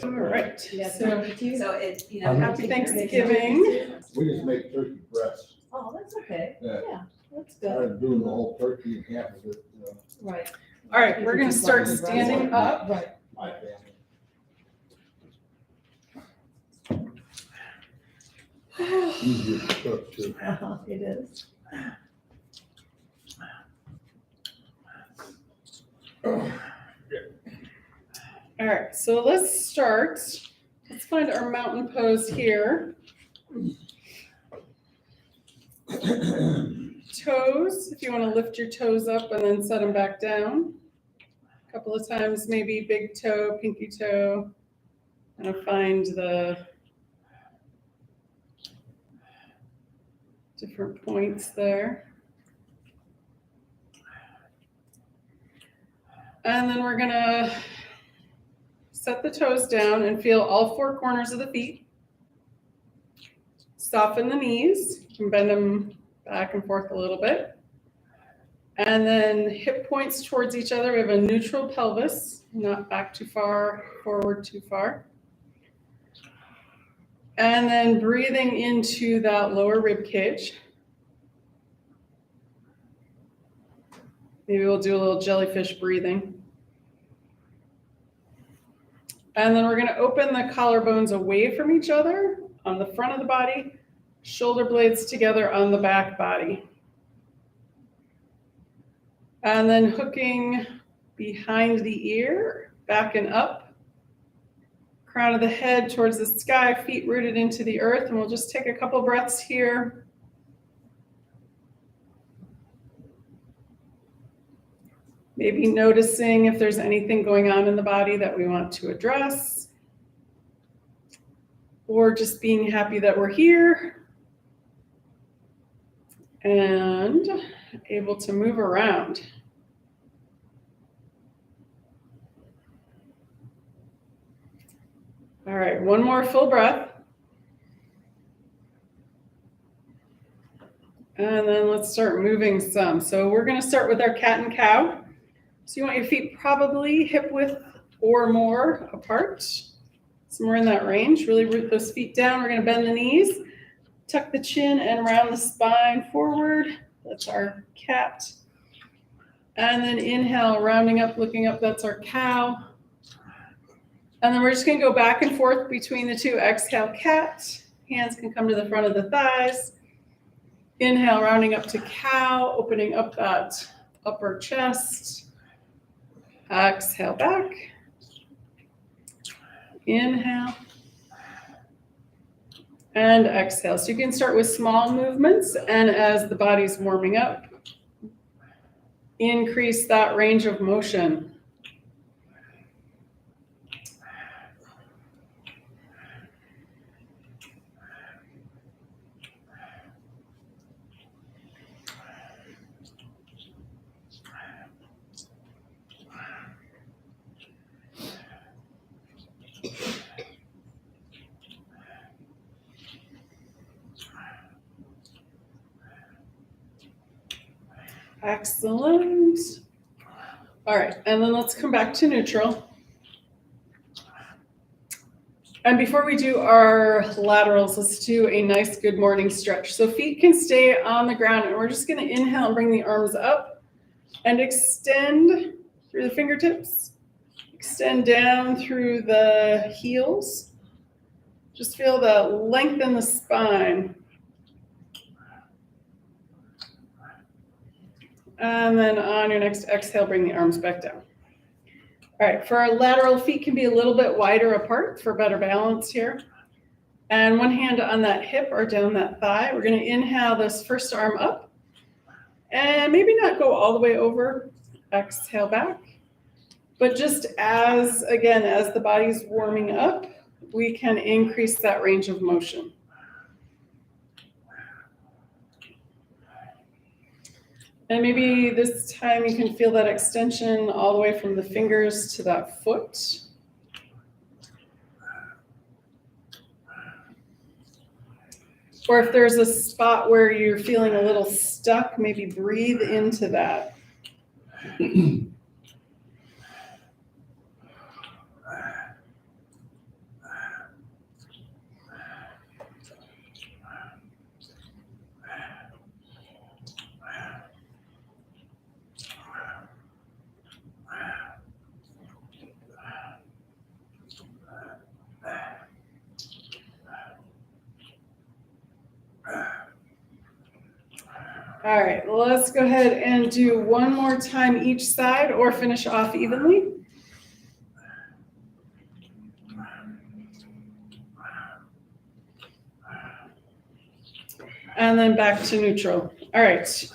All right. So it, happy Thanksgiving. We just make turkey breasts. Oh, that's okay. Yeah. Yeah, that's good. Instead of doing the whole turkey and half of it, Right. All right, we're gonna start standing up. Right. my family. Easier to cook too. It is. All right, so let's start. Let's find our mountain pose here. Toes, if you want to lift your toes up and then set them back down. A couple of times, maybe big toe, pinky toe. And find the different points there. And then we're gonna set the toes down and feel all four corners of the feet. Soften the knees, you can bend them back and forth a little bit. And then hip points towards each other. We have a neutral pelvis, not back too far, forward too far. And then breathing into that lower rib cage. Maybe we'll do a little jellyfish breathing. And then we're going to open the collarbones away from each other on the front of the body, shoulder blades together on the back body. And then hooking behind the ear, back and up. Crown of the head towards the sky, feet rooted into the earth. And we'll just take a couple breaths here. Maybe noticing if there's anything going on in the body that we want to address. Or just being happy that we're here. And able to move around. All right, one more full breath. And then let's start moving some. So we're going to start with our cat and cow. So you want your feet probably hip width or more apart, somewhere in that range. Really root those feet down. We're going to bend the knees, tuck the chin and round the spine forward. That's our cat. And then inhale, rounding up, looking up, that's our cow. And then we're just gonna go back and forth between the two. Exhale, cat. Hands can come to the front of the thighs. Inhale, rounding up to cow, opening up that upper chest. Exhale, back. Inhale. And exhale. So you can start with small movements, and as the body's warming up, increase that range of motion. Excellent. All right, and then let's come back to neutral. And before we do our laterals, let's do a nice good morning stretch. So feet can stay on the ground, and we're just going to inhale and bring the arms up and extend through the fingertips. Extend down through the heels. Just feel the length in the spine. And then on your next exhale, bring the arms back down. All right, for our lateral, feet can be a little bit wider apart for better balance here. And one hand on that hip or down that thigh. We're going to inhale this first arm up. And maybe not go all the way over. Exhale back. But just as, again, as the body's warming up, we can increase that range of motion. And maybe this time you can feel that extension all the way from the fingers to that foot. Or if there's a spot where you're feeling a little stuck, maybe breathe into that. All right, let's go ahead and do one more time each side or finish off evenly. And then back to neutral. All right.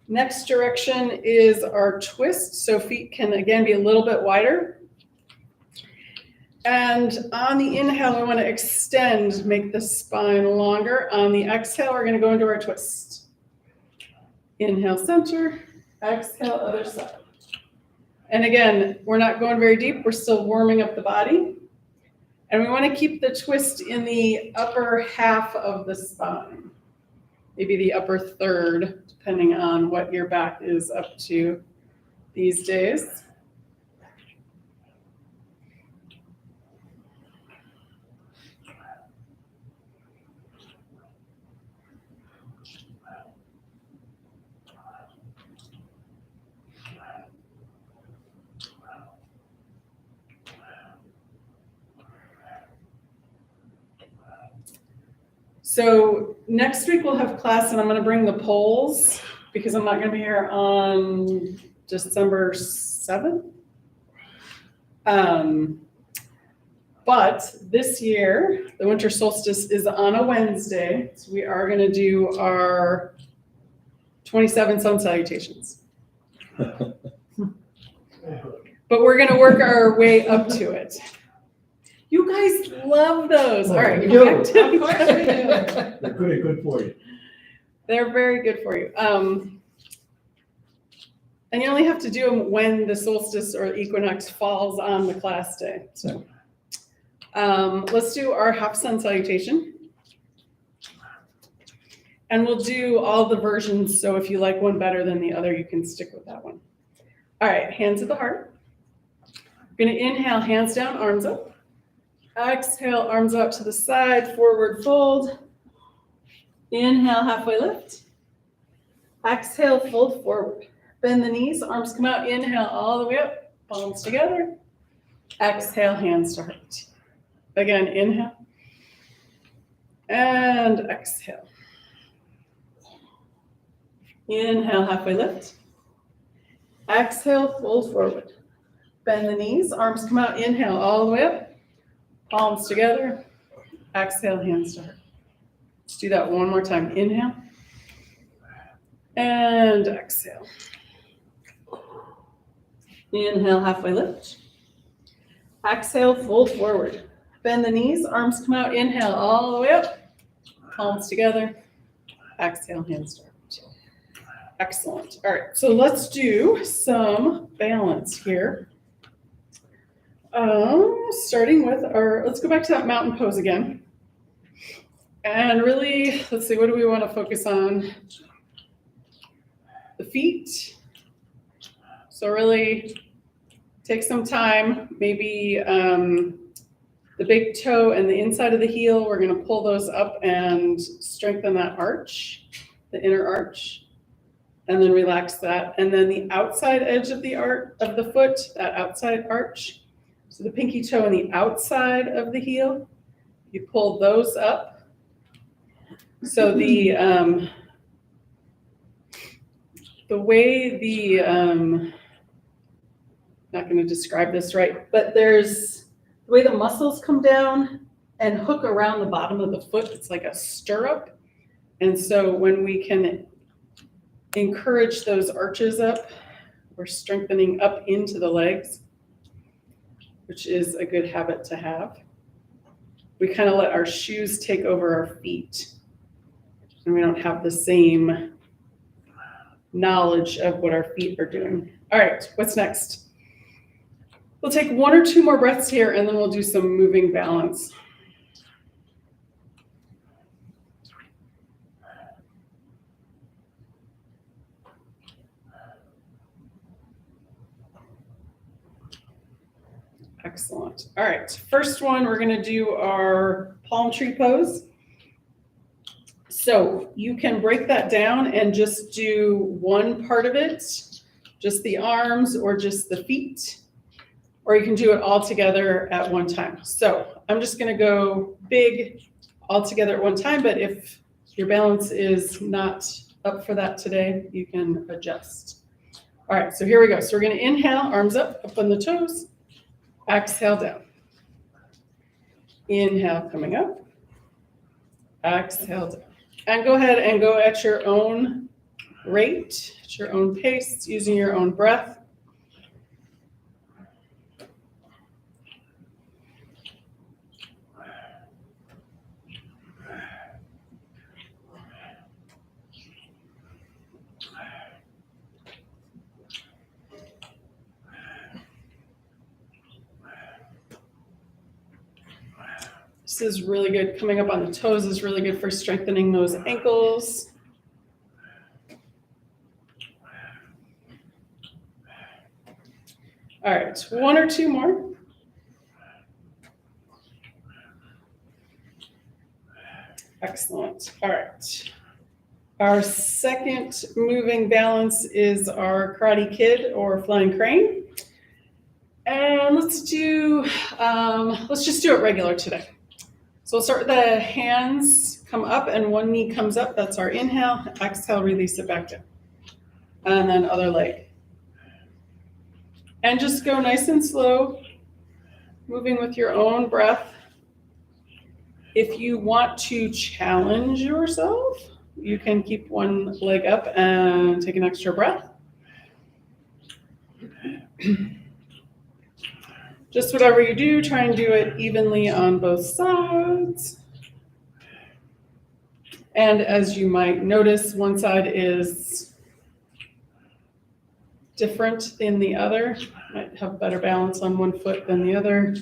Next direction is our twist. So feet can again be a little bit wider. And on the inhale, we want to extend, make the spine longer. On the exhale, we're going to go into our twist. Inhale, center. Exhale, other side. And again, we're not going very deep. We're still warming up the body. And we want to keep the twist in the upper half of the spine. Maybe the upper third, depending on what your back is up to these days. So next week we'll have class and I'm going to bring the polls because I'm not going to be here on December 7th. But this year, the winter solstice is on a Wednesday. So we are going to do our 27 sun salutations. But we're going to work our way up to it. You guys love those. All right, We go do. back to Of course we do. They're good for you. They're very good for you. And you only have to do them when the solstice or equinox falls on the class day. So let's do our half sun salutation. And we'll do all the versions. So if you like one better than the other, you can stick with that one. All right, hands at the heart. We're going to inhale, hands down, arms up. Exhale, arms out to the side, forward fold. Inhale, halfway lift. Exhale, fold forward. Bend the knees, arms come out. Inhale, all the way up, palms together. Exhale, hands to heart. Again, inhale. And exhale. Inhale, halfway lift. Exhale, fold forward. Bend the knees, arms come out. Inhale, all the way up. Palms together. Exhale, hands to heart. Let's do that one more time. Inhale. And exhale. Inhale, halfway lift. Exhale, fold forward. Bend the knees, arms come out. Inhale, all the way up. Palms together. Exhale, hands to heart. Excellent. All right, so let's do some balance here. Starting with let's go back to that mountain pose again. And really, let's see, what do we want to focus on? The feet. So really take some time, maybe the big toe and the inside of the heel, we're going to pull those up and strengthen that arch, the inner arch, and then relax that. And then the outside edge of the foot, that outside arch. So the pinky toe and the outside of the heel, you pull those up. So the way not going to describe this right, but there's the way the muscles come down and hook around the bottom of the foot. It's like a stirrup. And so when we can encourage those arches up, we're strengthening up into the legs, which is a good habit to have. We kind of let our shoes take over our feet, and we don't have the same knowledge of what our feet are doing. All right, what's next? We'll take one or two more breaths here, and then we'll do some moving balance. Excellent. All right, first one, we're gonna do our palm tree pose. So you can break that down and just do one part of it, just the arms or just the feet, or you can do it all together at one time. So I'm just gonna go big all together at one time, but if your balance is not up for that today, you can adjust. All right, so here we go. So we're gonna inhale, arms up on the toes, exhale down. Inhale, coming up, exhale down. And go ahead and go at your own rate, at your own pace, using your own breath. This is really good. Coming up on the toes is really good for strengthening those ankles. All right, one or two more. Excellent. All right. Our second moving balance is our Karate Kid or Flying Crane. And let's just do it regular today. So we'll start with the hands come up and one knee comes up. That's our inhale. Exhale, release it back down. And then other leg. And just go nice and slow, moving with your own breath. If you want to challenge yourself, you can keep one leg up and take an extra breath. Just whatever you do, try and do it evenly on both sides. And as you might notice, one side is different than the other. Might have better balance on one foot than the other.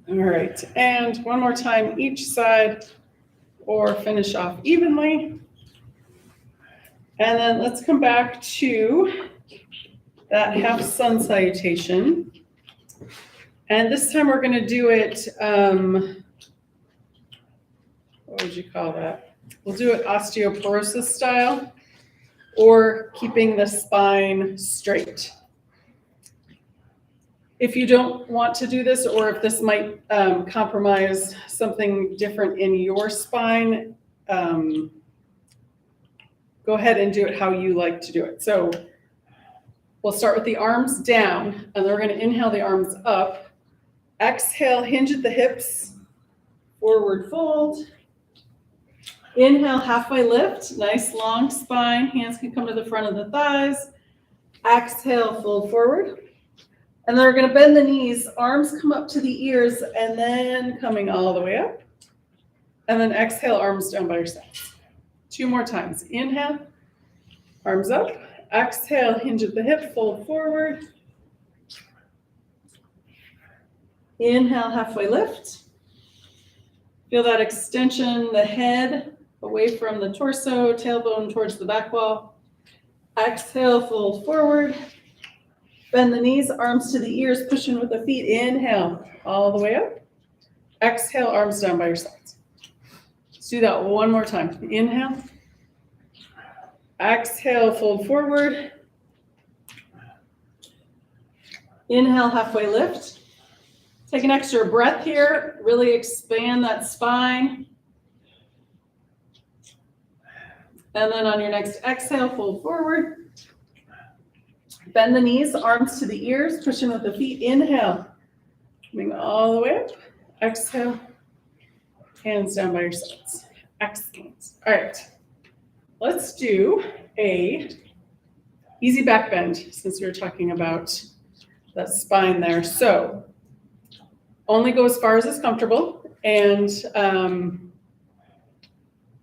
All right, and one more time each side, or finish off evenly. And then let's come back to that half sun salutation. And this time we're gonna do it, what would you call that? We'll do it osteoporosis style, or keeping the spine straight. If you don't want to do this, or if this might compromise something different in your spine, go ahead and do it how you like to do it. So we'll start with the arms down, and then we're going to inhale the arms up. Exhale, hinge at the hips, forward fold. Inhale, halfway lift, nice long spine. Hands can come to the front of the thighs. Exhale, fold forward. And then we're going to bend the knees, arms come up to the ears, and then coming all the way up. And then exhale, arms down by your sides. Two more times. Inhale, arms up. Exhale, hinge at the hip, fold forward. Inhale, halfway lift. Feel that extension, the head away from the torso, tailbone towards the back wall. Exhale, fold forward. Bend the knees, arms to the ears, pushing with the feet. Inhale, all the way up. Exhale, arms down by your sides. Let's do that one more time. Inhale. Exhale, fold forward. Inhale, halfway lift. Take an extra breath here. Really expand that spine. And then on your next exhale, fold forward. Bend the knees, arms to the ears, pushing with the feet. Inhale, coming all the way up. Exhale, hands down by your sides. Excellent. All right, let's do a easy back bend since we were talking about that spine there. So only go as far as is comfortable, and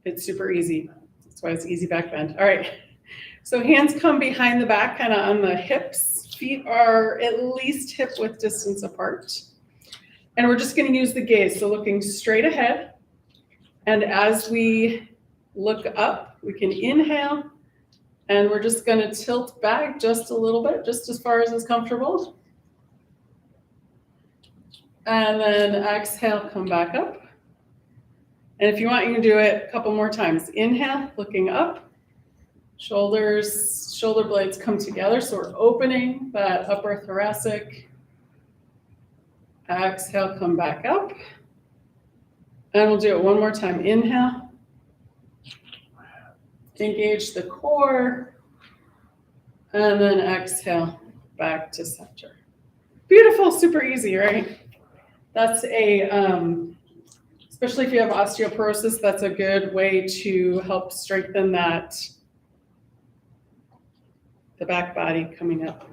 it's super easy. That's why it's easy back bend. All right. So hands come behind the back, kind of on the hips. Feet are at least hip width distance apart. And we're just going to use the gaze, so looking straight ahead. And as we look up, we can inhale, and we're just going to tilt back just a little bit, just as far as is comfortable. And then exhale, come back up. And if you want, you can do it a couple more times. Inhale, looking up. Shoulder blades come together, so we're opening that upper thoracic. Exhale, come back up. And we'll do it one more time. Inhale. Engage the core. And then exhale, back to center. Beautiful, super easy, right? That's especially if you have osteoporosis, that's a good way to help strengthen the back body coming up.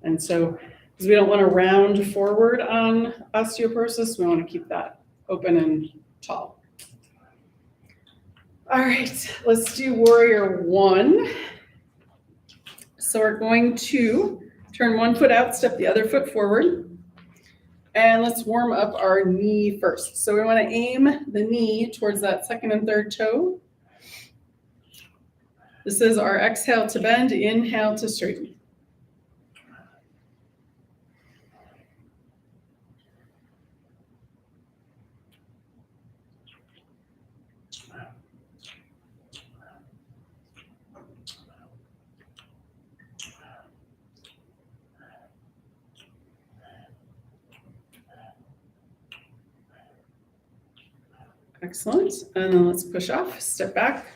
And so, because we don't want to round forward on osteoporosis, we want to keep that open and tall. All right, let's do warrior one. So we're going to turn one foot out, step the other foot forward. And let's warm up our knee first. So we want to aim the knee towards that second and third toe. This is our exhale to bend, inhale to straighten. Excellent. And then let's push off, step back,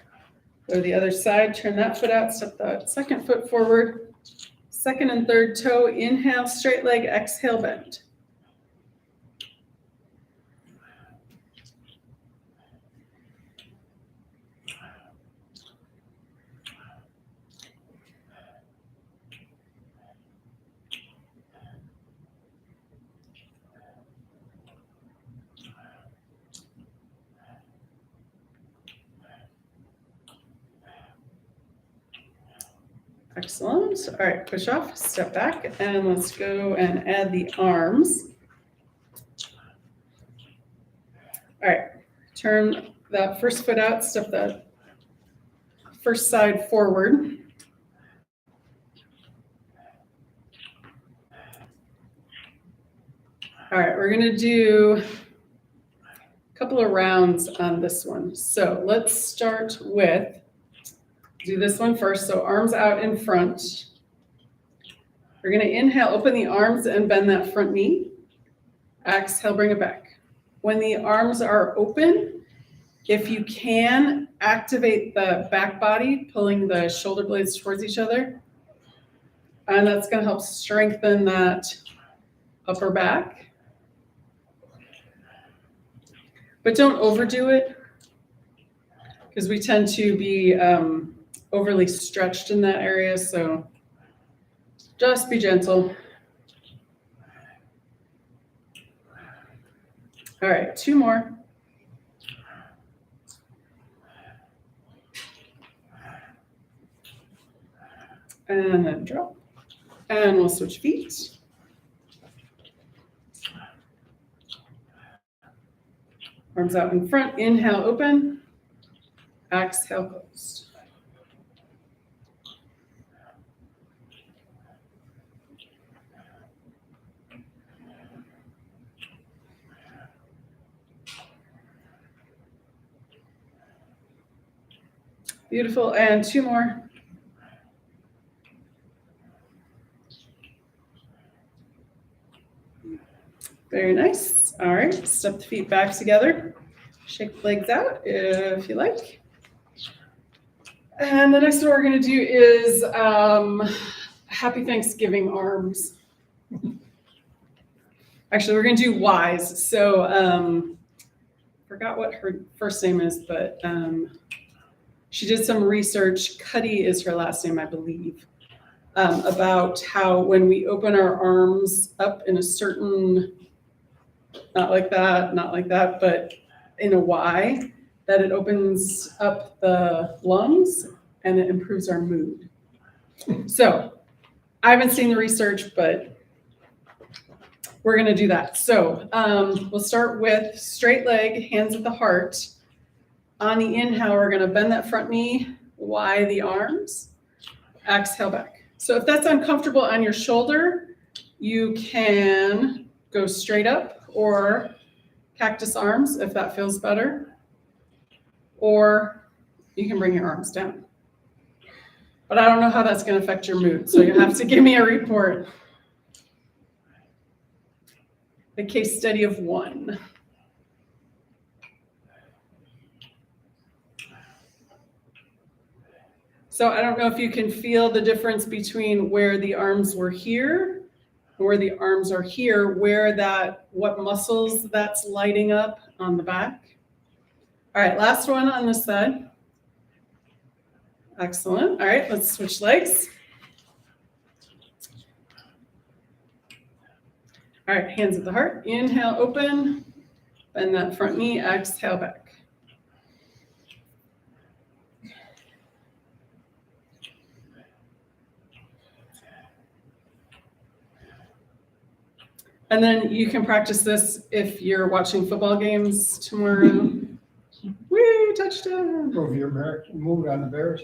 go to the other side, turn that foot out, step that second foot forward, second and third toe, inhale, straight leg, exhale, bend. Excellent. All right, push off, step back, and let's go and add the arms. All right, turn that first foot out, step that first side forward. All right, we're gonna do a couple of rounds on this one. So let's start with, do this one first. So arms out in front. We're going to inhale, open the arms and bend that front knee. Exhale, bring it back. When the arms are open, if you can, activate the back body, pulling the shoulder blades towards each other. And that's going to help strengthen that upper back. But don't overdo it, because we tend to be overly stretched in that area, so just be gentle. All right, two more. And then drop. And we'll switch feet. Arms out in front, inhale, open. Exhale, closed. Beautiful, and two more. Very nice. All right, step the feet back together. Shake the legs out if you like. And the next one we're gonna do is Happy Thanksgiving arms. Actually, we're gonna do Wise. So forgot what her first name is, but she did some research. Cuddy is her last name, I believe, about how when we open our arms up in a certain, not like that, but in a Y, that it opens up the lungs and it improves our mood. So I haven't seen the research, but we're going to do that. So we'll start with straight leg, hands at the heart. On the inhale, we're going to bend that front knee, wide the arms, exhale back. So if that's uncomfortable on your shoulder, you can go straight up or cactus arms if that feels better, or you can bring your arms down. But I don't know how that's going to affect your mood, so you have to give me a report. A case study of one. So I don't know if you can feel the difference between where the arms were here and where the arms are here, what muscles that's lighting up on the back. All right, last one on this side. Excellent. All right, let's switch legs. All right, hands at the heart. Inhale, open. Bend that front knee, exhale back. And then you can practice this if you're watching football games tomorrow. Woo, touchdown. Move your Bears, move on the Bears.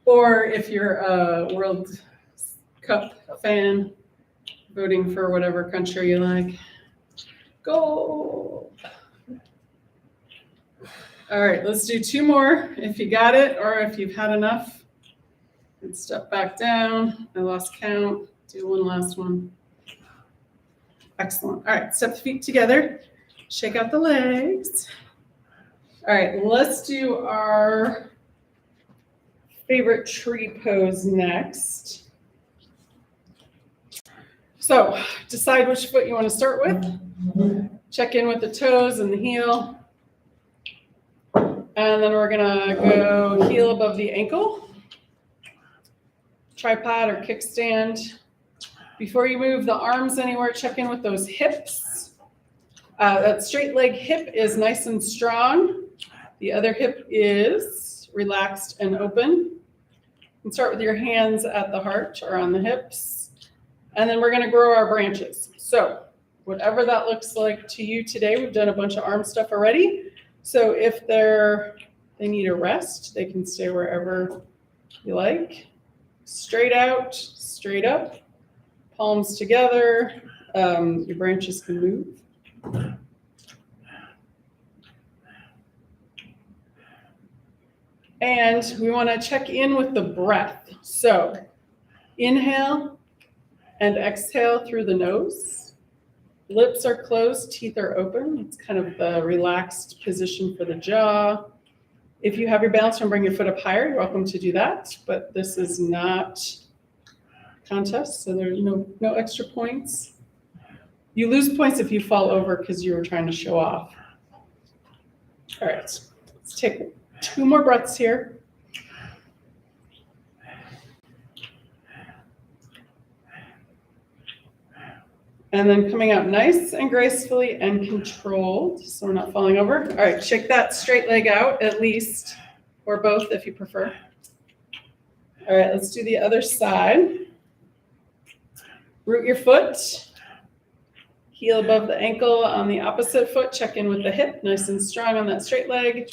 Or if you're a World Cup fan, voting for whatever country you like. Go. All right, let's do two more if you got it, or if you've had enough. And step back down. I lost count. Do one last one. Excellent. All right, step the feet together. Shake out the legs. All right, let's do our favorite tree pose next. So decide which foot you want to start with. Check in with the toes and the heel. And then we're gonna go heel above the ankle. Tripod or kickstand. Before you move the arms anywhere, check in with those hips. That straight leg hip is nice and strong. The other hip is relaxed and open. And start with your hands at the heart or on the hips. And then we're going to grow our branches. So whatever that looks like to you today, we've done a bunch of arm stuff already. So if they need a rest, they can stay wherever you like. Straight out, straight up, palms together. Your branches can move. And we want to check in with the breath. So inhale and exhale through the nose. Lips are closed, teeth are open. It's kind of the relaxed position for the jaw. If you have your balance and bring your foot up higher, you're welcome to do that. But this is not contest, so there's no extra points. You lose points if you fall over because you were trying to show off. All right, let's take 2 more breaths here. And then coming out nice and gracefully and controlled, so we're not falling over. All right, shake that straight leg out at least, or both if you prefer. All right, let's do the other side. Root your foot. Heel above the ankle on the opposite foot. Check in with the hip, nice and strong on that straight leg.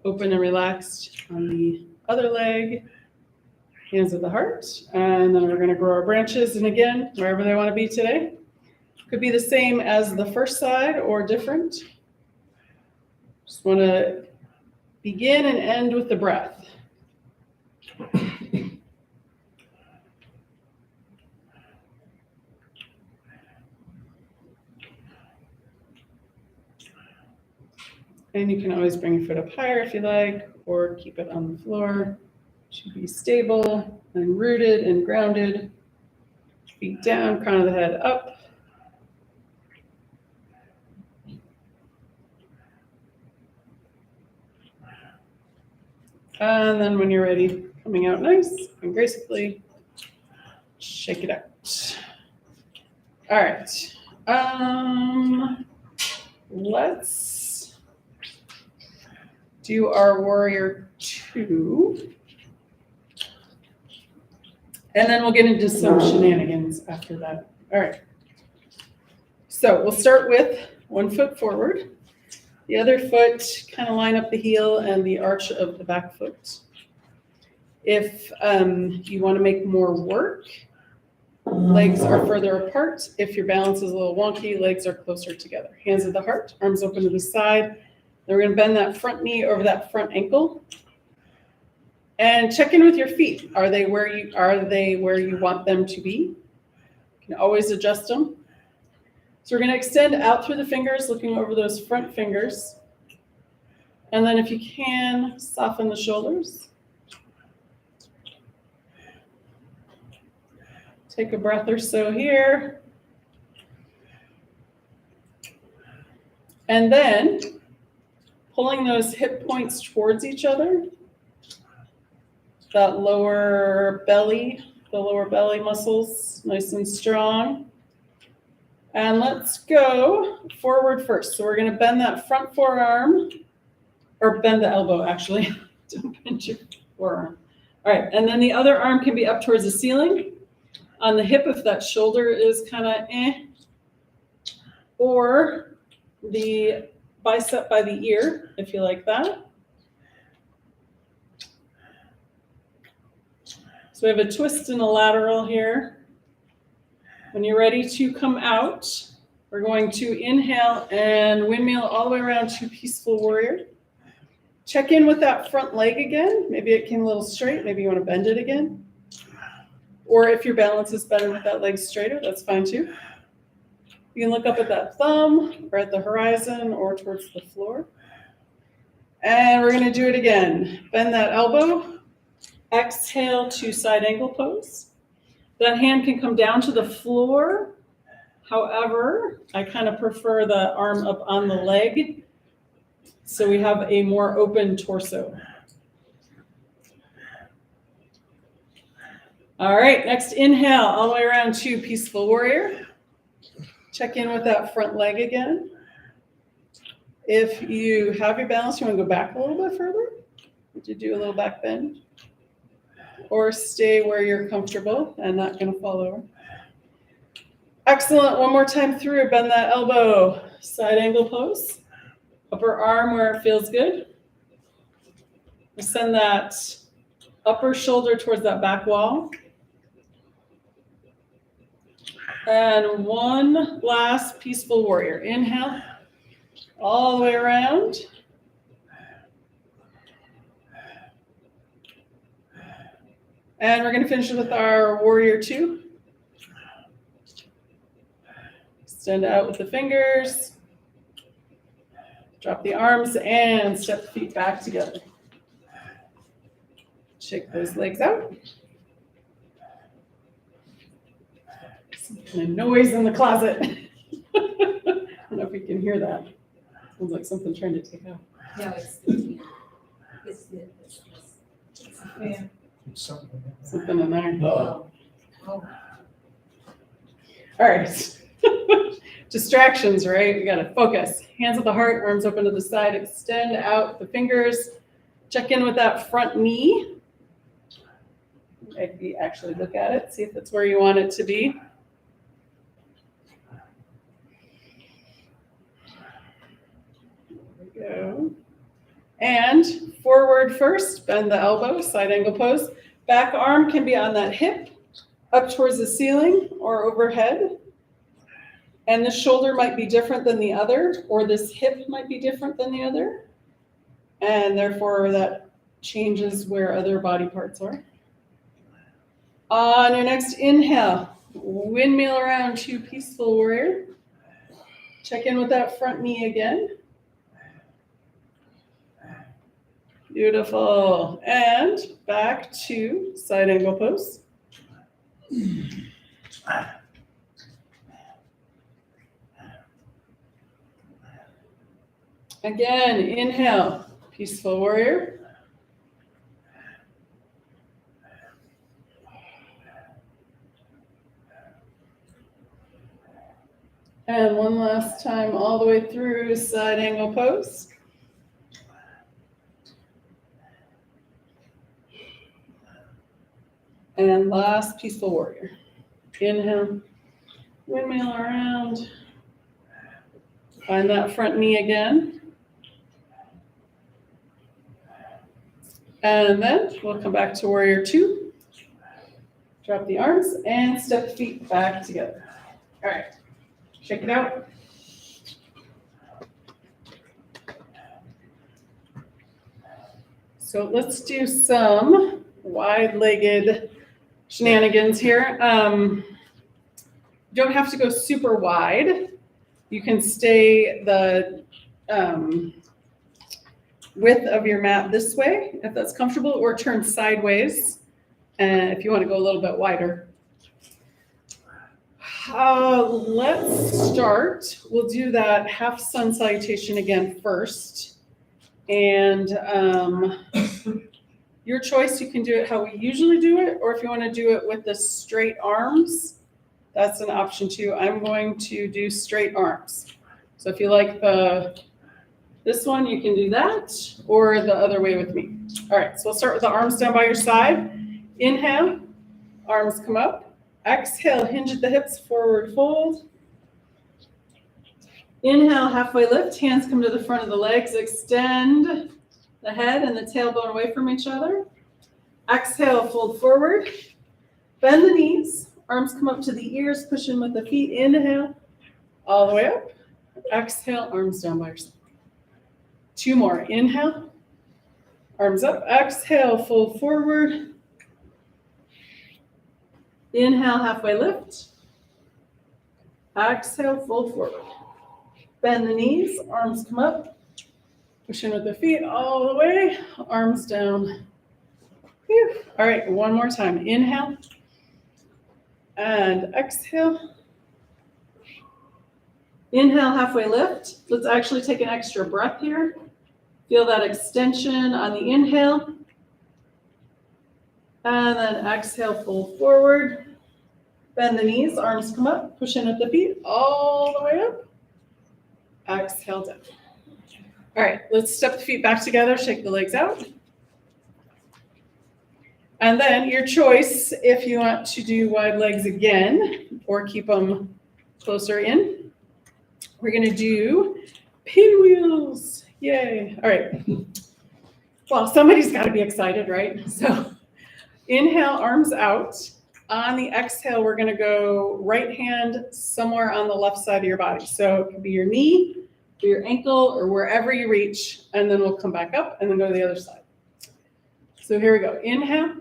Open and relaxed on the other leg. Hands at the heart. And then we're going to grow our branches. And again, wherever they want to be today. Could be the same as the first side or different. Just want to begin and end with the breath. And you can always bring your foot up higher if you like, or keep it on the floor. Should be stable and rooted and grounded. Feet down, crown of the head up. And then when you're ready, coming out nice and gracefully, shake it out. All right. do our warrior 2. And then we'll get into some shenanigans after that. All right. So we'll start with 1 foot forward. The other foot, kind of line up the heel and the arch of the back foot. If you want to make more work, legs are further apart. If your balance is a little wonky, legs are closer together. Hands at the heart, arms open to the side. Then we're going to bend that front knee over that front ankle. And check in with your feet. Are they where you want them to be? You can always adjust them. So we're going to extend out through the fingers, looking over those front fingers. And then if you can, soften the shoulders. Take a breath or so here. And then pulling those hip points towards each other. That lower belly, the lower belly muscles, nice and strong. And let's go forward first. So we're going to bend that front forearm, or bend the elbow actually. Don't bend your forearm. All right, and then the other arm can be up towards the ceiling. On the hip, if that shoulder is kind of or the bicep by the ear, if you like that. So we have a twist and a lateral here. When you're ready to come out, we're going to inhale and windmill all the way around to peaceful warrior. Check in with that front leg again. Maybe it came a little straight. Maybe you want to bend it again. Or if your balance is better with that leg straighter, that's fine too. You can look up at that thumb or at the horizon or towards the floor. And we're going to do it again. Bend that elbow. Exhale to side angle pose. That hand can come down to the floor. However, I kind of prefer the arm up on the leg so we have a more open torso. All right, next inhale, all the way around to peaceful warrior. Check in with that front leg again. If you have your balance, you want to go back a little bit further. Would you do a little back bend? Or stay where you're comfortable and not going to fall over. Excellent. One more time through. Bend that elbow. Side angle pose. Upper arm where it feels good. Send that upper shoulder towards that back wall. And one last peaceful warrior. Inhale. All the way around. And we're going to finish with our warrior 2. Extend out with the fingers. Drop the arms and step the feet back together. Shake those legs out. Some kind of noise in the closet. I don't know if you can hear that. Sounds like something trying to take out. No, it's the fan. Something in there. Oh. All right. Distractions, right? We got to focus. Hands at the heart, arms open to the side. Extend out the fingers. Check in with that front knee. Maybe actually look at it, see if it's where you want it to be. There we go. And forward first, bend the elbow, side angle pose. Back arm can be on that hip, up towards the ceiling or overhead. And the shoulder might be different than the other, or this hip might be different than the other. And therefore that changes where other body parts are. On your next inhale, windmill around to peaceful warrior. Check in with that front knee again. Beautiful. And back to side angle pose. Again, inhale, peaceful warrior. And one last time all the way through side angle pose. And last, peaceful warrior. Inhale, windmill around. Find that front knee again. And then we'll come back to warrior two. Drop the arms and step the feet back together. All right, shake it out. So let's do some wide-legged shenanigans here. You don't have to go super wide. You can stay the width of your mat this way, if that's comfortable, or turn sideways if you want to go a little bit wider. Let's start. We'll do that half sun salutation again first. And your choice, you can do it how we usually do it, or if you want to do it with the straight arms, that's an option too. I'm going to do straight arms. So if you like this one, you can do that, or the other way with me. All right, so we'll start with the arms down by your side. Inhale, arms come up. Exhale, hinge at the hips, forward fold. Inhale, halfway lift, hands come to the front of the legs, extend the head and the tailbone away from each other. Exhale, fold forward, bend the knees, arms come up to the ears, push in with the feet. Inhale, all the way up. Exhale, arms down by your side. Two more. Inhale, arms up. Exhale, fold forward. Inhale, halfway lift. Exhale, fold forward. Bend the knees, arms come up. Push in with the feet all the way, arms down. Whew. All right, one more time. Inhale and exhale. Inhale, halfway lift. Let's actually take an extra breath here. Feel that extension on the inhale. And then exhale, fold forward. Bend the knees, arms come up. Push in with the feet all the way up. Exhale down. All right, let's step the feet back together, shake the legs out. And then your choice, if you want to do wide legs again or keep them closer in, we're gonna do pinwheels. Yay. All right. Well, somebody's gotta be excited, right? So inhale, arms out. On the exhale, we're gonna go right hand somewhere on the left side of your body. So it could be your knee, or your ankle, or wherever you reach, and then we'll come back up and then go to the other side. So here we go. Inhale,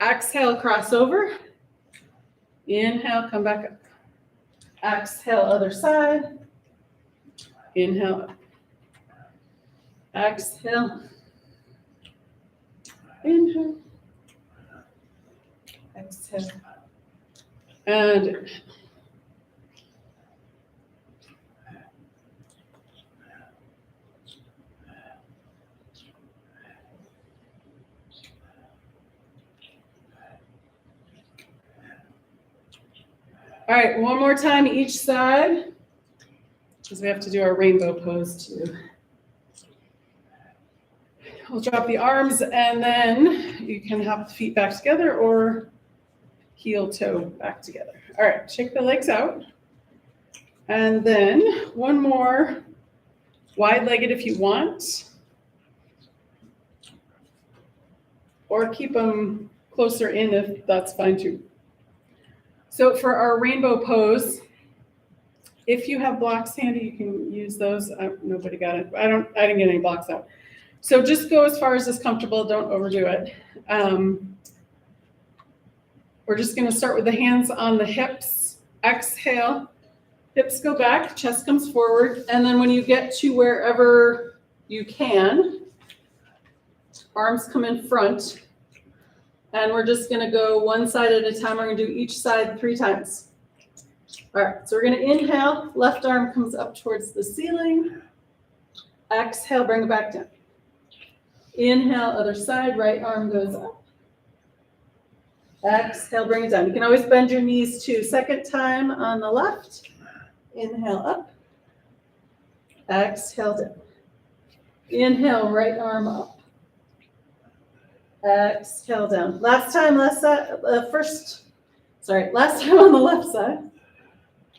exhale, cross over. Inhale, come back up. Exhale, other side. Inhale up. Exhale. Inhale. Exhale. And all right, one more time each side, because we have to do our rainbow pose too. We'll drop the arms and then you can have the feet back together or heel toe back together. All right, shake the legs out. And then one more wide-legged if you want, or keep them closer in if that's fine too. So for our rainbow pose, if you have blocks handy, you can use those. Nobody got it. I didn't get any blocks out. So just go as far as is comfortable. Don't overdo it. We're just going to start with the hands on the hips. Exhale. Hips go back. Chest comes forward. And then when you get to wherever you can, arms come in front. And we're just going to go one side at a time. We're going to do each side 3 times. All right, so we're going to inhale. Left arm comes up towards the ceiling. Exhale, bring it back down. Inhale, other side. Right arm goes up. Exhale, bring it down. You can always bend your knees too. Second time on the left. Inhale, up. Exhale, down. Inhale, right arm up. Exhale down. Last time on the left side.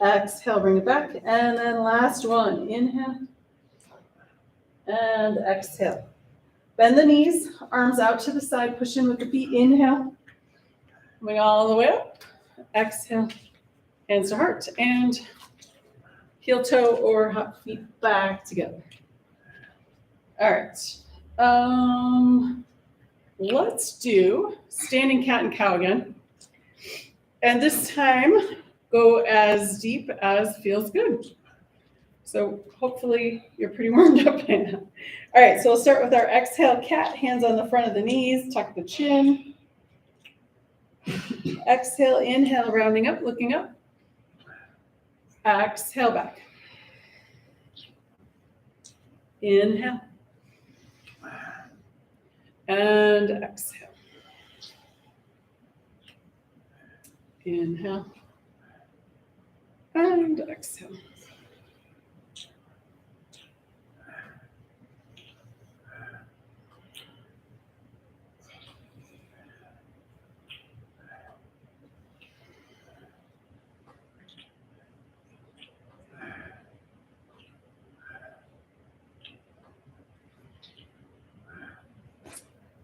Exhale, bring it back. And then last one, inhale. And exhale. Bend the knees, arms out to the side, push in with the feet, inhale. Coming all the way up. Exhale, hands to heart, and heel toe or hot feet back together. All right. Let's do standing cat and cow again. And this time, go as deep as feels good. So hopefully you're pretty warmed up by now. All right, so we'll start with our exhale cat, hands on the front of the knees, tuck the chin. Exhale, inhale, rounding up, looking up. Exhale back. Inhale. And exhale. Inhale. And exhale.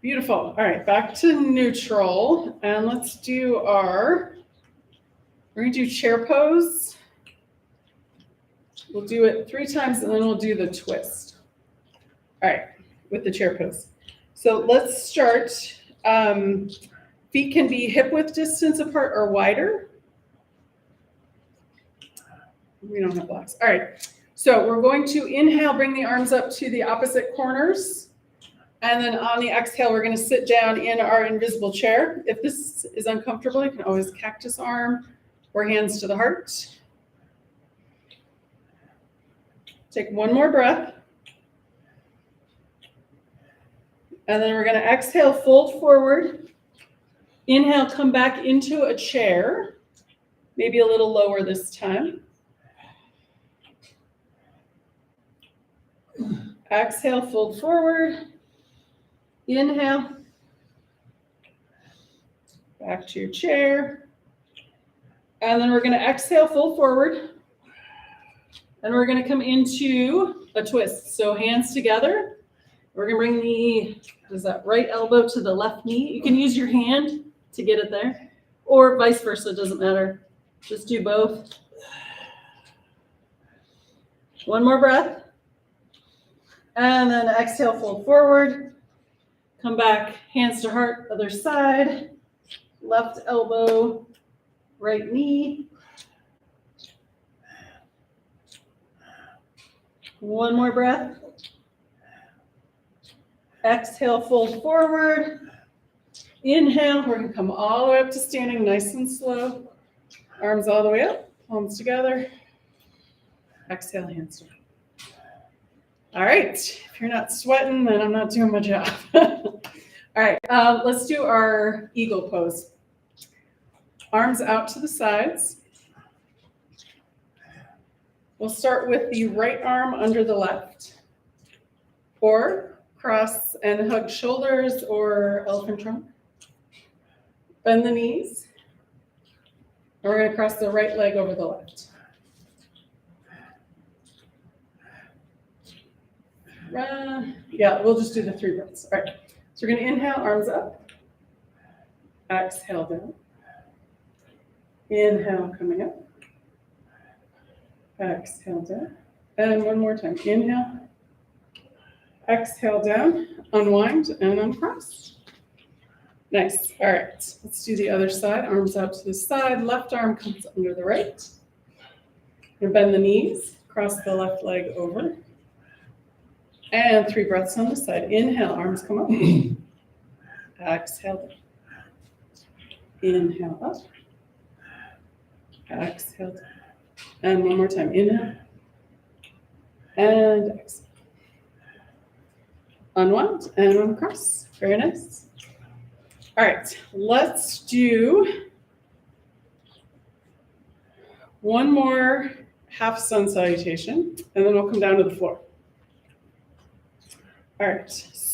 Beautiful. All right, back to neutral. And let's do we're going to do chair pose. We'll do it 3 times and then we'll do the twist. All right, with the chair pose. So let's start. Feet can be hip width distance apart or wider. We don't have blocks. All right, so we're going to inhale, bring the arms up to the opposite corners. And then on the exhale, we're going to sit down in our invisible chair. If this is uncomfortable, you can always cactus arm or hands to the heart. Take one more breath. And then we're going to exhale, fold forward. Inhale, come back into a chair. Maybe a little lower this time. Exhale, fold forward. Inhale, back to your chair. And then we're going to exhale, fold forward. And we're going to come into a twist. So hands together. We're going to bring that right elbow to the left knee. You can use your hand to get it there, or vice versa, it doesn't matter. Just do both. One more breath. And then exhale, fold forward. Come back, hands to heart, other side. Left elbow, right knee. One more breath. Exhale, fold forward. Inhale, we're going to come all the way up to standing nice and slow. Arms all the way up, palms together. Exhale, hands down. All right, if you're not sweating, then I'm not doing my job. All right, let's do our eagle pose. Arms out to the sides. We'll start with the right arm under the left. Or cross and hug shoulders or elephant trunk. Bend the knees. And we're going to cross the right leg over the left. Yeah, we'll just do the 3 breaths. All right. So we're going to inhale, arms up. Exhale down. Inhale, coming up. Exhale down. And one more time. Inhale. Exhale down. Unwind and uncross. Nice. All right. Let's do the other side. Arms out to the side. Left arm comes under the right. And bend the knees. Cross the left leg over. And 3 breaths on this side. Inhale, arms come up. Exhale down. Inhale up. Exhale down. And one more time. Inhale. And exhale. Unwind and uncross. Very nice. All right. Let's do one more half sun salutation, and then we'll come down to the floor. All right,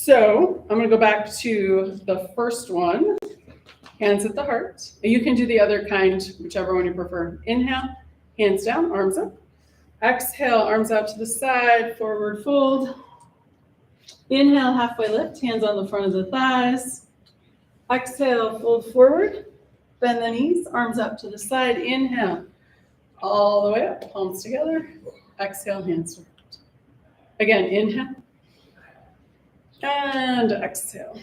So I'm gonna go back to the first one, hands at the heart. You can do the other kind, whichever one you prefer. Inhale, hands down, arms up. Exhale, arms out to the side, forward fold. Inhale, halfway lift, hands on the front of the thighs. Exhale, fold forward, bend the knees, arms up to the side. Inhale, all the way up, palms together. Exhale, hands forward. Again, inhale. And exhale.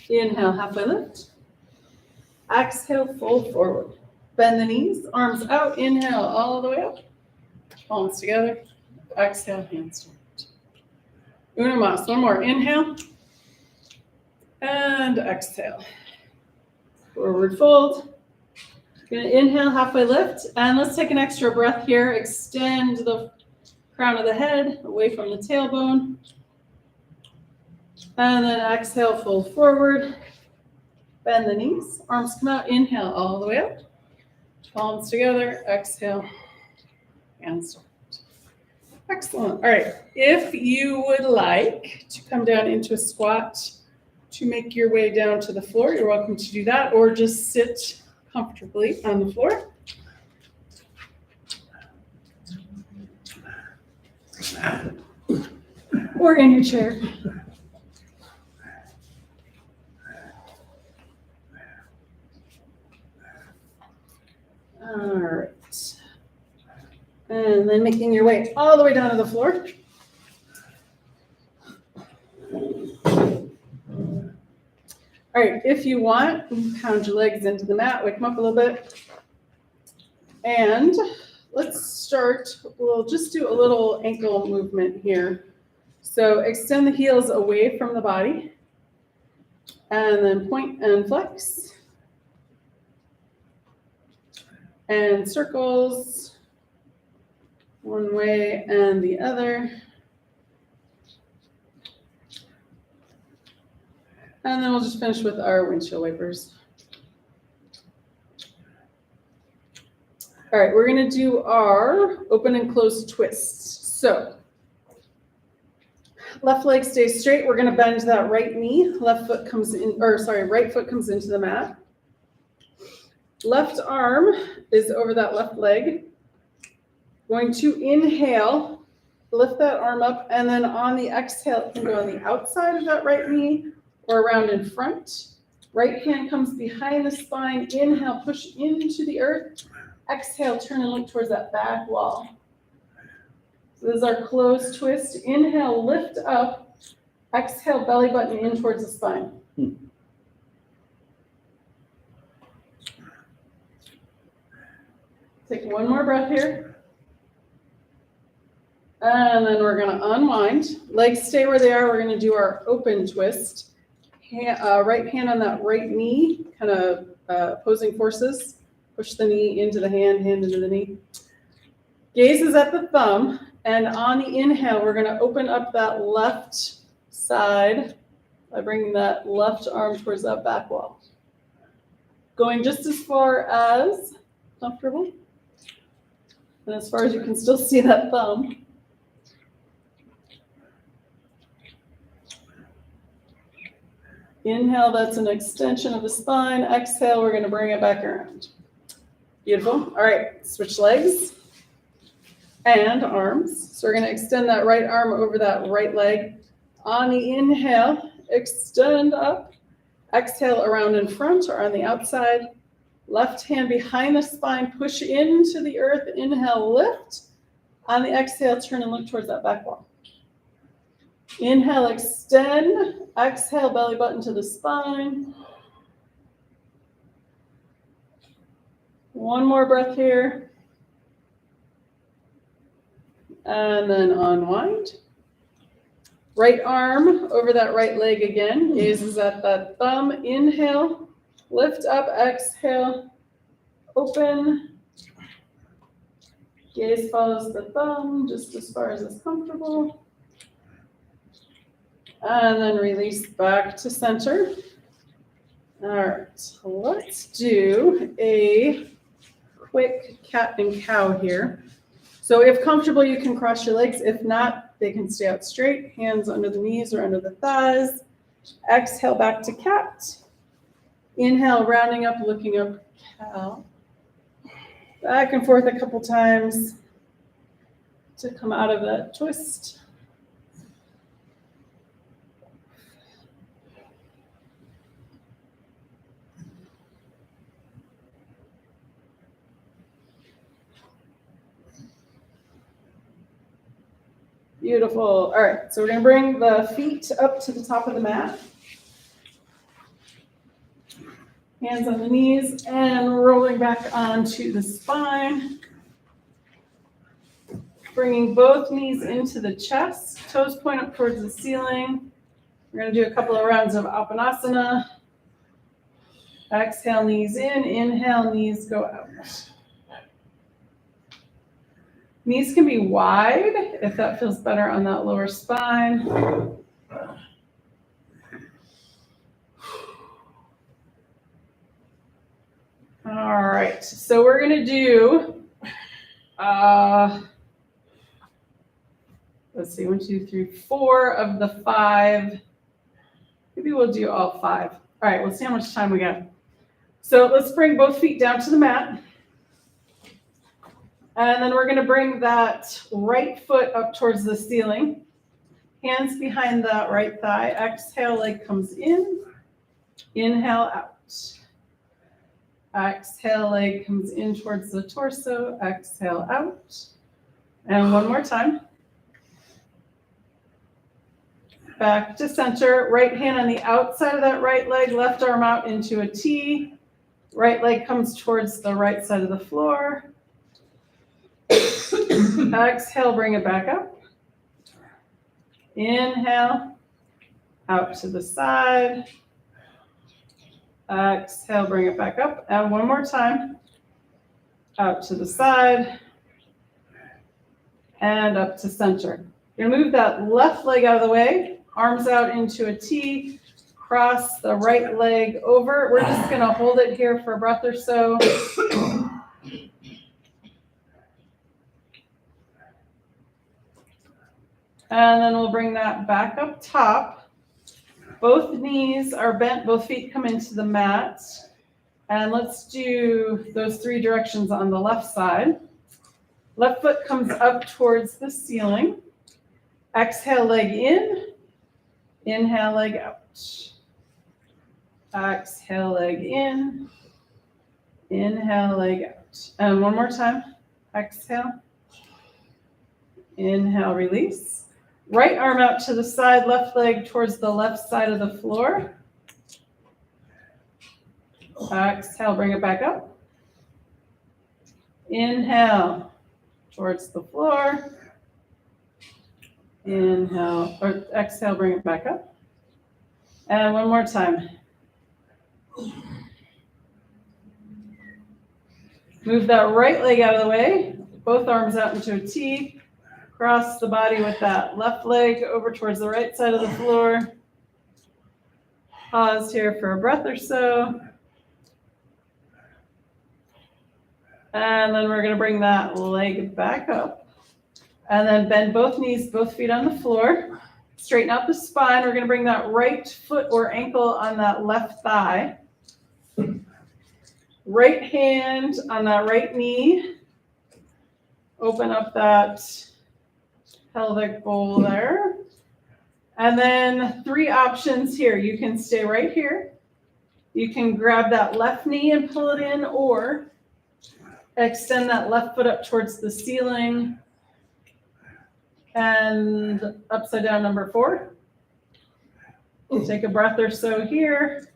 Inhale, halfway lift. Exhale, fold forward. Bend the knees, arms out. Inhale, all the way up. Palms together. Exhale, hands forward. Uno mas. One more. Inhale. And exhale. Forward fold. Gonna inhale, halfway lift. And let's take an extra breath here. Extend the crown of the head away from the tailbone. And then exhale, fold forward. Bend the knees, arms come out. Inhale, all the way up. Palms together, exhale, hands forward. Excellent. All right. If you would like to come down into a squat to make your way down to the floor, you're welcome to do that, or just sit comfortably on the floor. Or in your chair. All right. And then making your way all the way down to the floor. All right, if you want, pound your legs into the mat, wake them up a little bit. And let's start, we'll just do a little ankle movement here. So extend the heels away from the body. And then point and flex. And circles, one way and the other. And then we'll just finish with our windshield wipers. All right, we're gonna do our open and close twists. So, left leg stays straight. We're gonna bend that right knee. Left foot comes in, or sorry, right foot comes into the mat. Left arm is over that left leg. Going to inhale, lift that arm up, and then on the exhale, it can go on the outside of that right knee or around in front. Right hand comes behind the spine. Inhale, push into the earth. Exhale, turn and look towards that back wall. So this is our closed twist. Inhale, lift up. Exhale, belly button in towards the spine. Take one more breath here. And then we're going to unwind. Legs stay where they are. We're going to do our open twist. Right hand on that right knee, kind of opposing forces. Push the knee into the hand into the knee. Gaze is at the thumb. And on the inhale, we're going to open up that left side by bringing that left arm towards that back wall. Going just as far as comfortable. And as far as you can still see that thumb. Inhale, that's an extension of the spine. Exhale, we're going to bring it back around. Beautiful. All right, switch legs and arms. So we're going to extend that right arm over that right leg. On the inhale, extend up. Exhale, around in front or on the outside. Left hand behind the spine, push into the earth. Inhale, lift. On the exhale, turn and look towards that back wall. Inhale, extend. Exhale, belly button to the spine. One more breath here. And then unwind. Right arm over that right leg again. Gazes at that thumb. Inhale, lift up, exhale, open. Gaze follows the thumb just as far as is comfortable. And then release back to center. All right, let's do a quick cat and cow here. So if comfortable, you can cross your legs. If not, They can stay out straight, hands under the knees or under the thighs. Exhale back to cat. Inhale, rounding up, looking up, cow. Back and forth a couple times to come out of that twist. Beautiful. All right, so we're gonna bring the feet up to the top of the mat. Hands on the knees and rolling back onto the spine. Bringing both knees into the chest, toes point up towards the ceiling. We're gonna do a couple of rounds of Apanasana. Exhale, knees in, inhale, knees go out. Knees can be wide if that feels better on that lower spine. All right, so we're gonna do, let's see, 1, 2, 3, 4 of the 5. Maybe we'll do all 5. All right, we'll see how much time we got. So let's bring both feet down to the mat. And then we're gonna bring that right foot up towards the ceiling. Hands behind that right thigh. Exhale, leg comes in. Inhale, out. Exhale, leg comes in towards the torso. Exhale, out. And one more time. Back to center. Right hand on the outside of that right leg. Left arm out into a T. Right leg comes towards the right side of the floor. Exhale, bring it back up. Inhale, out to the side. Exhale, bring it back up. And one more time. Out to the side. And up to center. You're gonna move that left leg out of the way. Arms out into a T. Cross the right leg over. We're just gonna hold it here for a breath or so. And then we'll bring that back up top. Both knees are bent, both feet come into the mat. And let's do those 3 directions on the left side. Left foot comes up towards the ceiling. Exhale, leg in. Inhale, leg out. Exhale, leg in. Inhale, leg out. And one more time. Exhale. Inhale, release. Right arm out to the side, left leg towards the left side of the floor. Exhale, bring it back up. Inhale, towards the floor. Inhale, or exhale, bring it back up. And one more time. Move that right leg out of the way. Both arms out into a T. Cross the body with that left leg over towards the right side of the floor. Pause here for a breath or so. And then we're going to bring that leg back up. And then bend both knees, both feet on the floor. Straighten out the spine. We're going to bring that right foot or ankle on that left thigh. Right hand on that right knee. Open up that pelvic bowl there. And then 3 options here. You can stay right here. You can grab that left knee and pull it in, or extend that left foot up towards the ceiling. And upside down number 4. Take a breath or so here.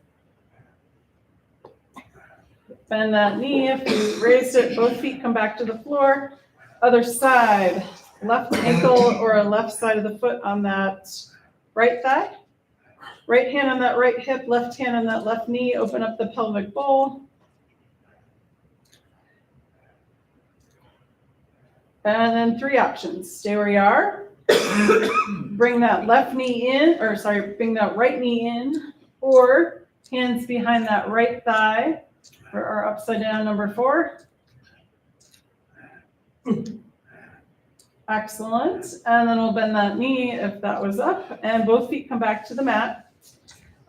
Bend that knee. If you raised it, both feet come back to the floor. Other side. Left ankle or a left side of the foot on that right thigh. Right hand on that right hip, left hand on that left knee. Open up the pelvic bowl. And then 3 options. Stay where you are. Bring that left knee in, bring that right knee in, or hands behind that right thigh for our upside down number 4. Excellent. And then we'll bend that knee if that was up, and both feet come back to the mat.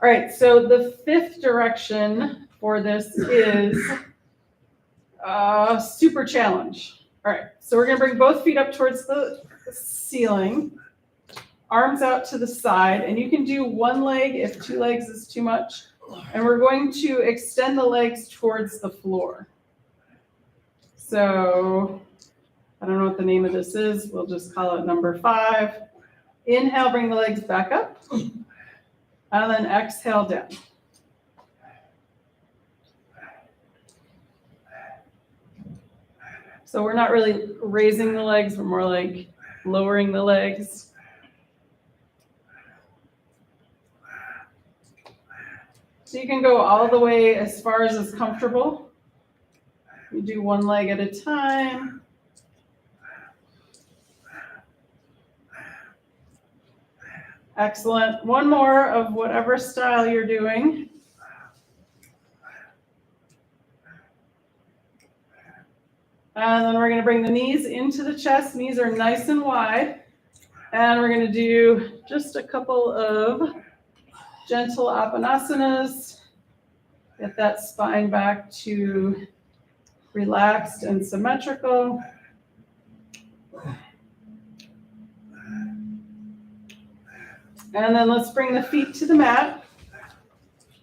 All right, so the fifth direction for this is super challenge. All right, so we're gonna bring both feet up towards the ceiling, arms out to the side, and you can do one leg if 2 legs is too much. And we're going to extend the legs towards the floor. So I don't know what the name of this is. We'll just call it number 5. Inhale, bring the legs back up. And then exhale down. So we're not really raising the legs. We're more like lowering the legs. So you can go all the way as far as is comfortable. You do one leg at a time. Excellent. One more of whatever style you're doing. And then we're going to bring the knees into the chest. Knees are nice and wide. And we're going to do just a couple of gentle apanasanas. Get that spine back to relaxed and symmetrical. And then let's bring the feet to the mat.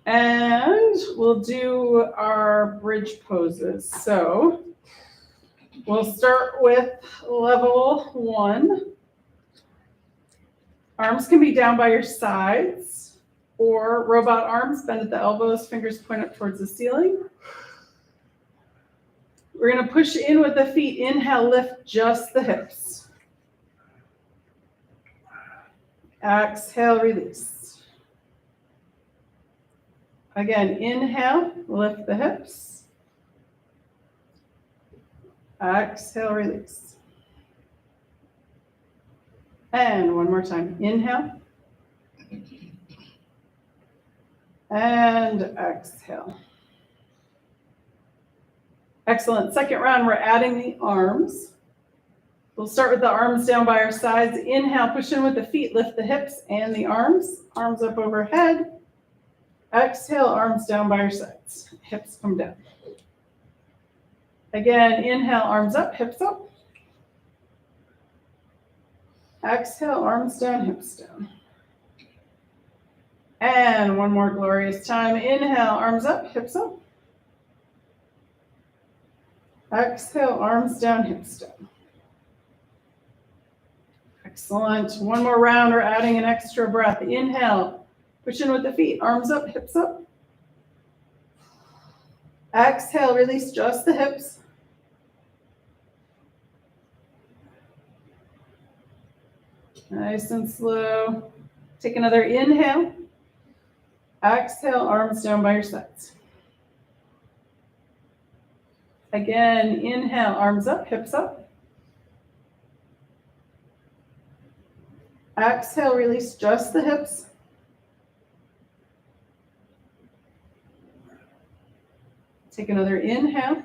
And we'll do our bridge poses. So we'll start with level 1. Arms can be down by your sides, or robot arms, bend at the elbows, fingers point up towards the ceiling. We're going to push in with the feet. Inhale, lift just the hips. Exhale, release. Again, inhale, lift the hips. Exhale, release. And one more time. Inhale. And exhale. Excellent. Second round, we're adding the arms. We'll start with the arms down by our sides. Inhale, push in with the feet, lift the hips and the arms. Arms up overhead. Exhale, arms down by your sides. Hips come down. Again, inhale, arms up, hips up. Exhale, arms down, hips down. And one more glorious time. Inhale, arms up, hips up. Exhale, arms down, hips down. Excellent. One more round. We're adding an extra breath. Inhale, push in with the feet, arms up, hips up. Exhale, release just the hips. Nice and slow. Take another inhale. Exhale, arms down by your sides. Again, inhale, arms up, hips up. Exhale, release just the hips. Take another inhale.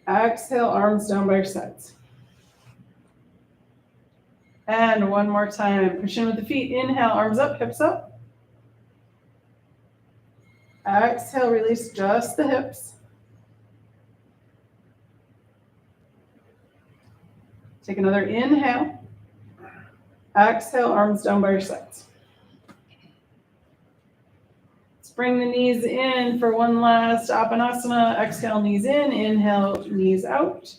Exhale, arms down by your sides. And one more time. Push in with the feet. Inhale, arms up, hips up. Exhale, release just the hips. Take another inhale. Exhale, arms down by your sides. Let's bring the knees in for one last Apanasana. Exhale, knees in. Inhale, knees out.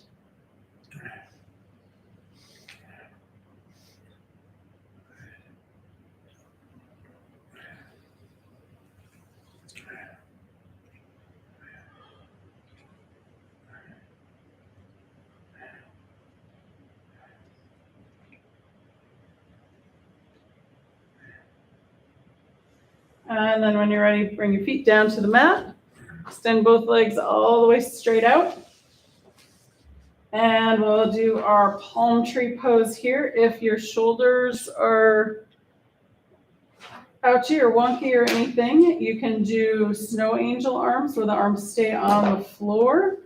And then when you're ready, bring your feet down to the mat. Extend both legs all the way straight out. And we'll do our palm tree pose here. If your shoulders are ouchy or wonky or anything, you can do snow angel arms where the arms stay on the floor.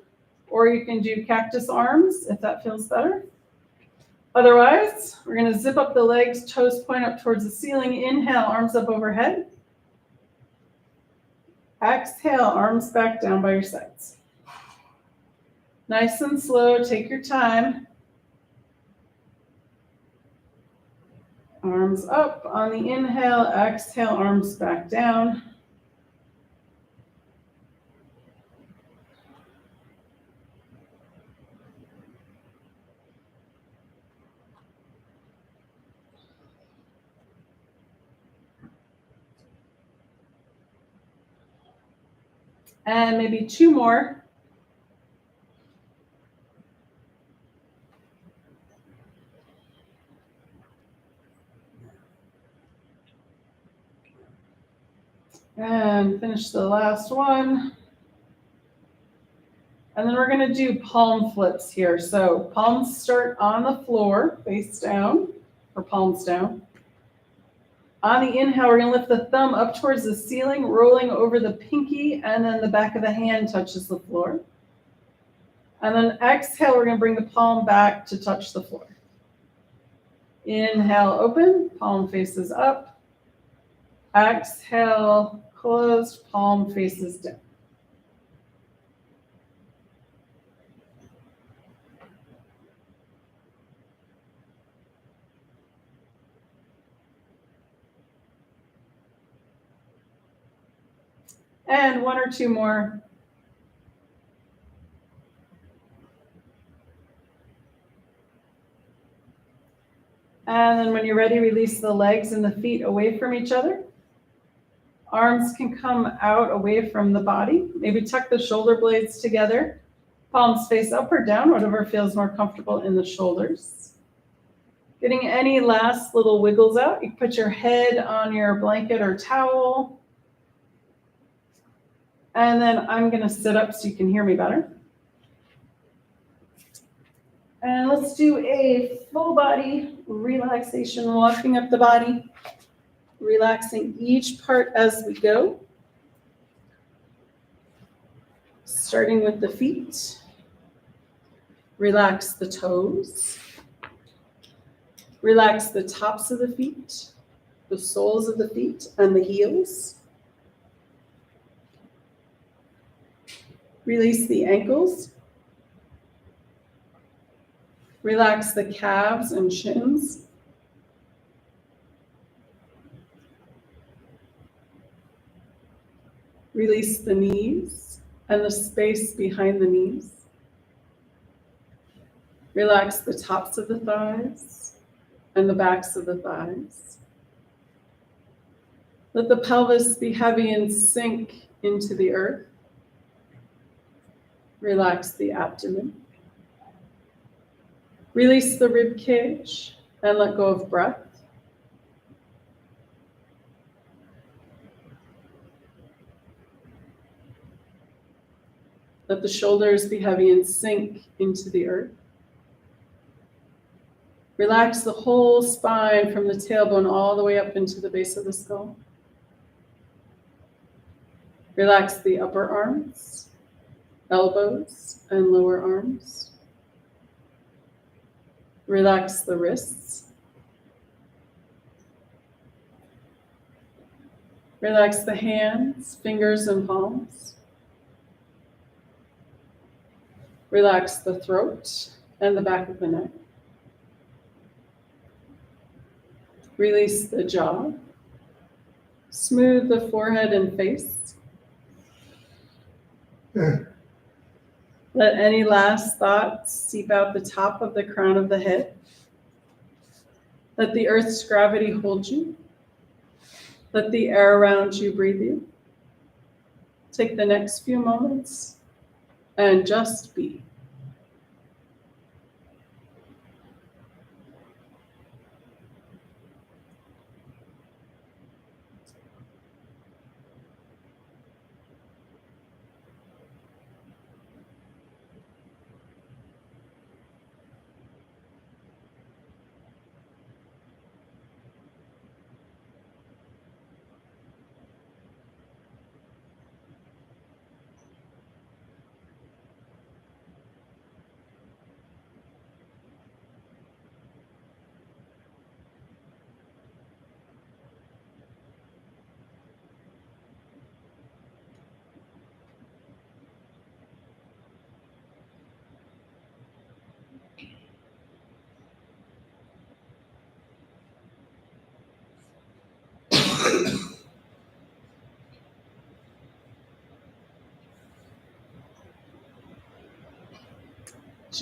Or you can do cactus arms if that feels better. Otherwise, we're going to zip up the legs, toes point up towards the ceiling. Inhale, arms up overhead. Exhale, arms back down by your sides. Nice and slow, take your time. Arms up on the inhale, exhale, arms back down. And maybe two more. And finish the last one. And then we're going to do palm flips here. So palms start on the floor, face down, or palms down. On the inhale, we're going to lift the thumb up towards the ceiling, rolling over the pinky, and then the back of the hand touches the floor. And then exhale, we're going to bring the palm back to touch the floor. Inhale, open, palm faces up. Exhale, closed, palm faces down. And one or two more. And then when you're ready, release the legs and the feet away from each other. Arms can come out away from the body. Maybe tuck the shoulder blades together. Palms face up or down, whatever feels more comfortable in the shoulders. Getting any last little wiggles out. You can put your head on your blanket or towel. And then I'm going to sit up so you can hear me better. And let's do a full body relaxation, walking up the body, relaxing each part as we go. Starting with the feet. Relax the toes. Relax the tops of the feet, the soles of the feet, and the heels. Release the ankles. Relax the calves and shins. Release the knees and the space behind the knees. Relax the tops of the thighs and the backs of the thighs. Let the pelvis be heavy and sink into the earth. Relax the abdomen. Release the rib cage and let go of breath. Let the shoulders be heavy and sink into the earth. Relax the whole spine from the tailbone all the way up into the base of the skull. Relax the upper arms, elbows, and lower arms. Relax the wrists. Relax the hands, fingers, and palms. Relax the throat and the back of the neck. Release the jaw. Smooth the forehead and face. Let any last thoughts seep out the top of the crown of the head. Let the earth's gravity hold you. Let the air around you breathe you. Take the next few moments and just be.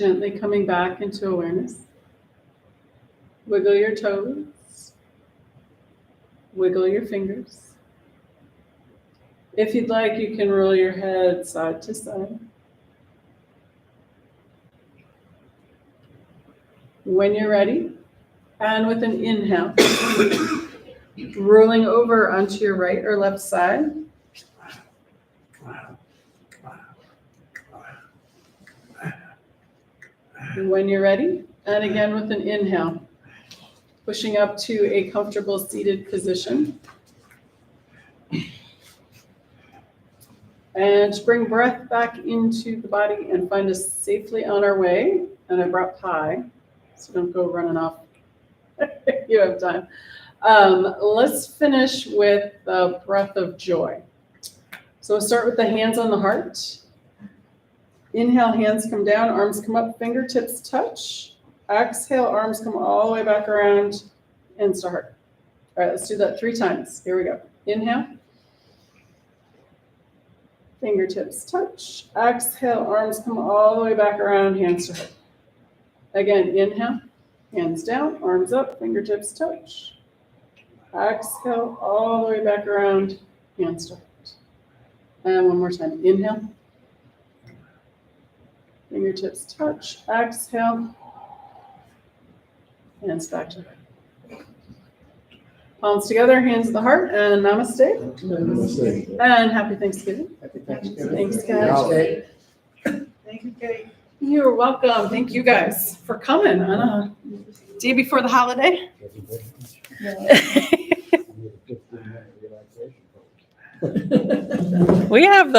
Gently coming back into awareness. Wiggle your toes. Wiggle your fingers. If you'd like, you can roll your head side to side. When you're ready, and with an inhale, rolling over onto your right or left side. When you're ready, and again with an inhale, pushing up to a comfortable seated position. And bring breath back into the body and find us safely on our way. And I brought pie, so don't go running off. You have time. Let's finish with the breath of joy. So we'll start with the hands on the heart. Inhale, hands come down, arms come up, fingertips touch. Exhale, arms come all the way back around, hands to heart. All right, let's do that 3 times. Here we go. Inhale. Fingertips touch. Exhale, arms come all the way back around, hands to heart. Again, inhale, hands down, arms up, fingertips touch. Exhale, all the way back around, hands to heart. And one more time. Inhale. Fingertips touch. Exhale. Hands back to heart. Palms together, hands at the heart, and namaste. Namaste. And happy Thanksgiving. Happy Thanksgiving. Thanks, guys. Thank you, Kate. You're welcome. Thank you guys for coming on a day before the holiday. We have the